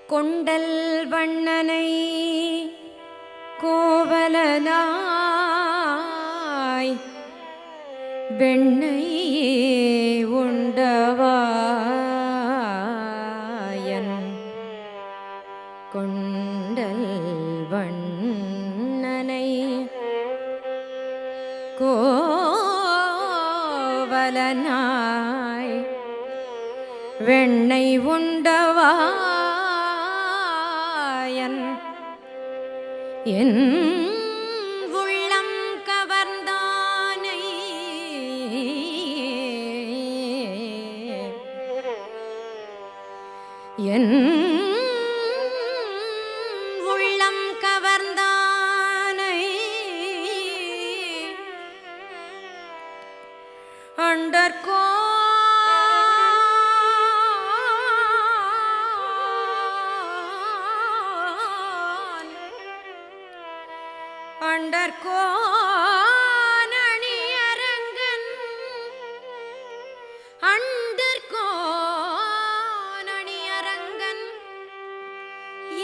கொண்டல் வண்ணனை கோவலனாய் வெண்ணை உண்டவாயன் கொண்டல் வண்ணனை கோவலனாய் வெண்ணை உண்டவாயன் என் உள்ளம் கவர்ந்தானை என் உள்ளம் கவர்ந்தானை அண்டர்கோ அண்டர்கோனணியரங்கன் அண்டர்கோனணியரங்கன்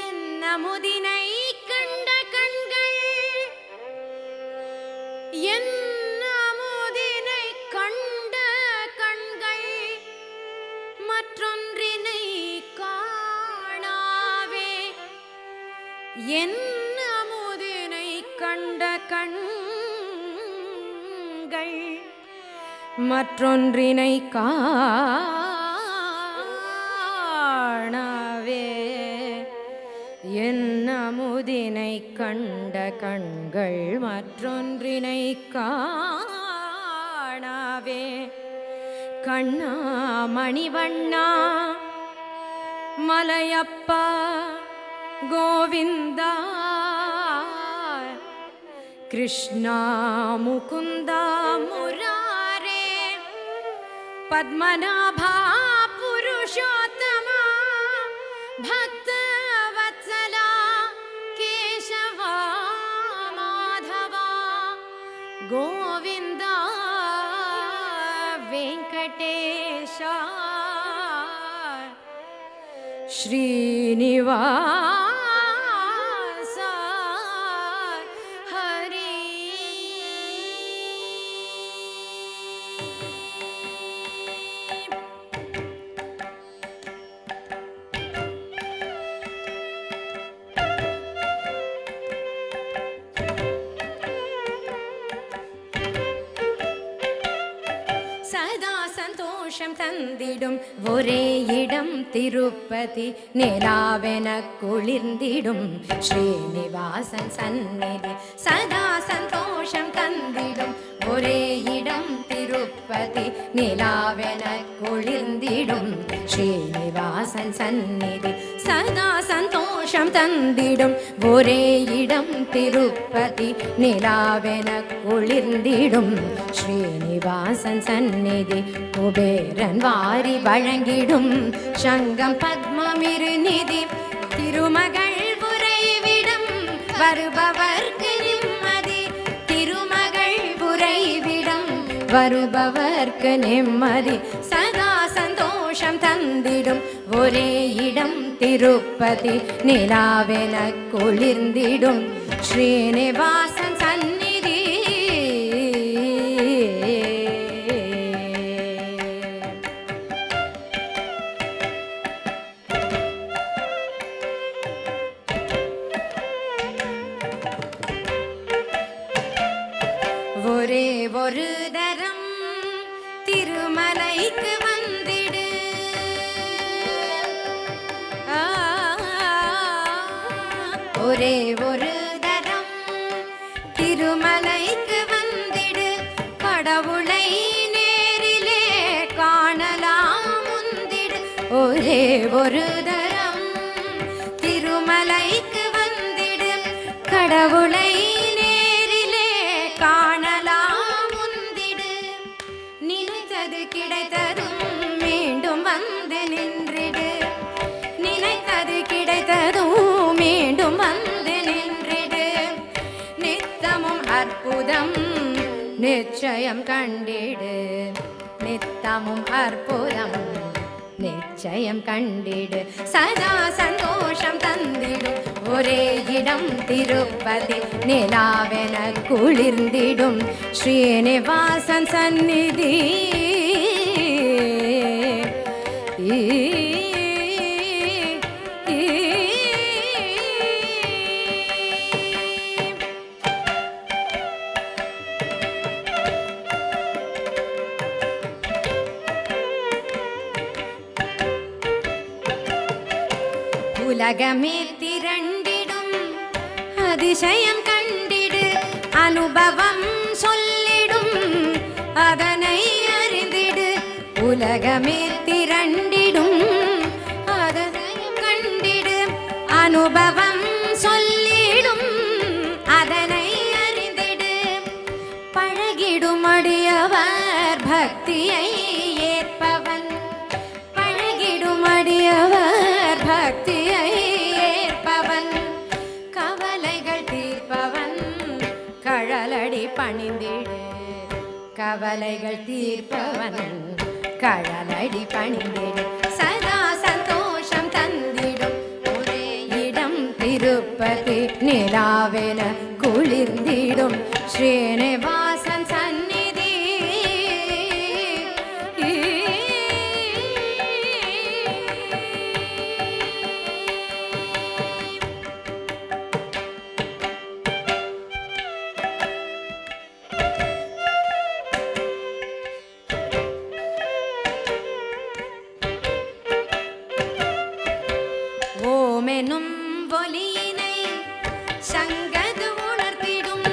என் அமுதினை கண்ட கண்கள் என் அமுதினை கண்ட கண்கள் மற்றொன்றினை காணாவே என் கண்ட கண்கள் மற்றொன்றினை காணாவே என் அமுதினை கண்ட கண்கள் மற்றொன்றினை காணாவே கண்ணா மணிவண்ணா மலையப்பா கோவிந்தா कृष्णा मुकुंदा मुरारे पद्मनाभा पुरुषोत्तमा भक्तवत्सला केशवा माधवा गोविंदा वेंकटेशा श्रीनिवास தந்திடும் ஒரே இடம் திருப்பதி நிலாவென குளிர்ந்திடும் ஸ்ரீனிவாசன் சந்நிதி சதா சந்தோஷம் தந்திடும் ஒரே இடம் திருப்பதி நிலாவென குளிர்ந்திடும் ஸ்ரீனிவாசன் சந்நிதி சதா சந்தோஷம் தந்திடும் ஒரே இடம் திருப்பதி நிலாவென குளிர்ந்திடும் ஸ்ரீனிவாசன் சந்நிதி குபேரன் வாரி வழங்கிடும் சங்கம் பத்மமிருநிதி திருமகள் உறைவிடம் வருபவர்க்கு நிம்மதி திருமகள் உறைவிடம் வருபவர்க்கு நிம்மதி சதா சந்தோஷம் தந்திடும் ஒரே இடம் திருப்பதி நிலாவென குளிர்ந்திடும் ஸ்ரீனிவாசன் சந்நிதி ஒரே ஒரு தரம் திருமலைக்கு வந்திடு ஒரே ஒரு தரம் திருமலைக்கு வந்திடு கடவுளை நேரிலே காணலாம் முந்திடு ஒரே ஒரு தரம் திருமலைக்கு வந்திடு கடவுளை கிடைத்ததும் மீண்டும் வந்து நின்றிடு நினைத்தது கிடைத்ததும் மீண்டும் வந்து நின்றிடு நித்தமும் அற்புதம் நிச்சயம் கண்டிடு நித்தமும் அற்புதம் நிச்சயம் கண்டிடு சதா சந்தோஷ இடம் திருப்பதி நிலாவென குளிர்ந்திடும் ஸ்ரீனிவாசன் சந்நிதி. உலகமே திரண்டிடும் அதிசயம் கண்டிடு, அனுபவம் சொல்லிடும் அதனை அறிந்திடு. உலகமே திரண்டிடும் அதிசயம் கண்டிடு, அனுபவம் சொல்லிடும் அதனை அறிந்திடு. பழகிடும் அடியவர் பக்தியை ஏற்பவன், பழகிடும் அடியவர் பக்தியை ஏற்பவன், கவலைகள் தீர்ப்பவன் கழலடி பணிந்திடு. கவலைகள் தீர்ப்பவன் கழலடி பணிந்திடு. சதா சந்தோஷம் தந்திடும் ஒரே இடம் திருப்பதி நிலாவென குளிர்ந்திடும் ஸ்ரீனிவாசன் சந்நிதி. ஓமெனும் ஒலியினை சங்கது உணர்த்திடும்.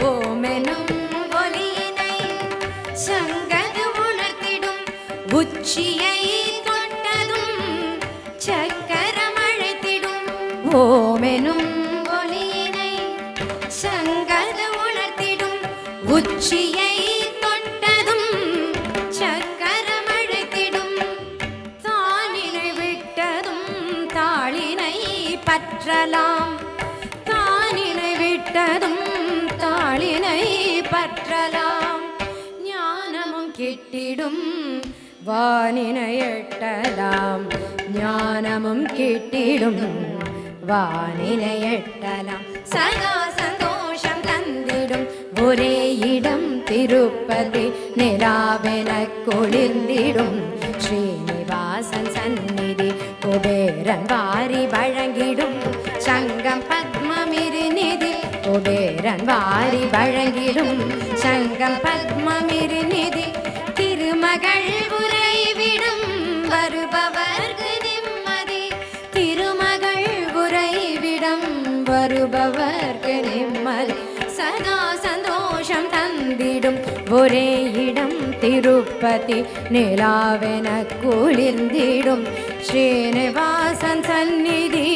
ஓமெனும் ஒலியினை சங்கது உணர்த்திடும். உச்சியை தொட்டதும் சக்கரம் அழைத்திடும். ஓமெனும் சங்கது உணர்த்திடும். உச்சியை தொட்டதும் சக்கரம் அழைத்திடும். தாளினை விட்டதும் தாளினை பற்றலாம். தாளினை விட்டதும் தாளினை பற்றலாம். ஞானமும் கிட்டிடும் வானினை எட்டலாம். ஞானமும் கிட்டிடும் வானினை எட்டலாம். சதா சந்தோஷம் தந்திடும் ஒரே இடம் திருப்பதி நிலாவென குளிர்ந்திடும் ஸ்ரீனிவாசன் சந்நிதி. குபேரன் வாரி வழங்கிடும் சங்கம் பத்மமிருநிதி. குபேரன் வாரி வழங்கிடும் சங்கம் பத்மமிருநிதி. திருமகள் உறைவிடும் வருபவர்க்கு நிம்மதி. திருமகள் உறைவிடம் வருபவர்க்கு நிம்மதி. சதா சந்தோஷம் தந்திடும் ஒரே இடம் திருப்பதி நிலாவென குளிர்ந்திடும் ஸ்ரீனிவாசன் சந்நிதி.